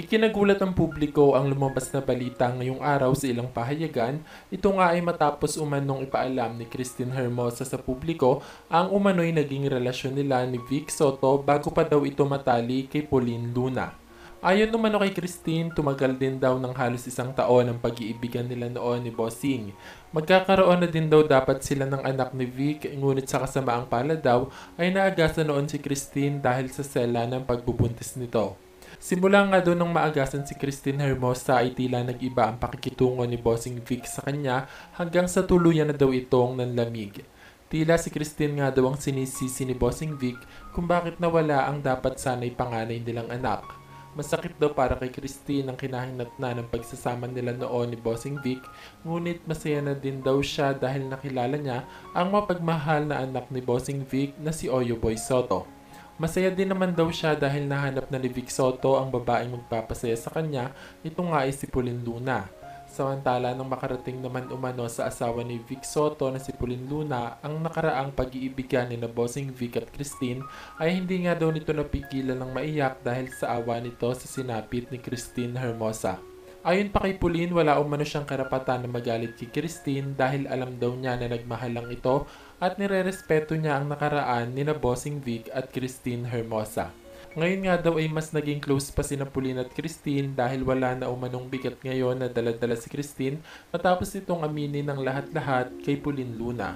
Ikinagulat ng publiko ang lumabas na balita ngayong araw sa ilang pahayagan. Ito nga ay matapos umanong ipaalam ni Christine Hermosa sa publiko ang umano'y naging relasyon nila ni Vic Soto bago pa daw ito matali kay Pauline Luna. Ayon umano kay Christine, tumagal din daw ng halos 1 taon ang pag-iibigan nila noon ni Bossing. Magkakaroon na din daw dapat sila ng anak ni Vic, ngunit sa kasamaang palad daw ay naagasan noon si Christine dahil sa sela ng pagbubuntis nito. Simula nga doon nang maagasan si Christine Hermosa ay tila nag-iba ang pakikitungo ni Bossing Vic sa kanya hanggang sa tuluyan na daw itong nanlamig. Tila si Christine nga daw ang sinisisi ni Bossing Vic kung bakit nawala ang dapat sana'y panganay nilang anak. Masakit daw para kay Christine ang kinahinatnan ng pagsasama nila noon ni Bossing Vic, ngunit masaya na din daw siya dahil nakilala niya ang mapagmahal na anak ni Bossing Vic na si Oyo Boy Soto. Masaya din naman daw siya dahil nahanap na ni Vic Soto ang babaeng magpapasaya sa kanya, ito nga ay si Pauline Luna. Samantala nang makarating naman umano sa asawa ni Vic Soto na si Pauline Luna ang nakaraang pag-iibigan ni na Bossing Vic at Christine, ay hindi nga daw nito napigilan ng maiyak dahil sa awa nito sa sinapit ni Christine Hermosa. Ayon pa kay Pauline, wala umano siyang karapatan na magalit kay Christine dahil alam daw niya na nagmahal lang ito at nirerespeto niya ang nakaraan ni na Bossing Vic at Christine Hermosa. Ngayon nga daw ay mas naging close pa sina Pauline at Christine dahil wala na umanong bigat ngayon na dala-dala si Christine matapos itong aminin ng lahat-lahat kay Pauline Luna.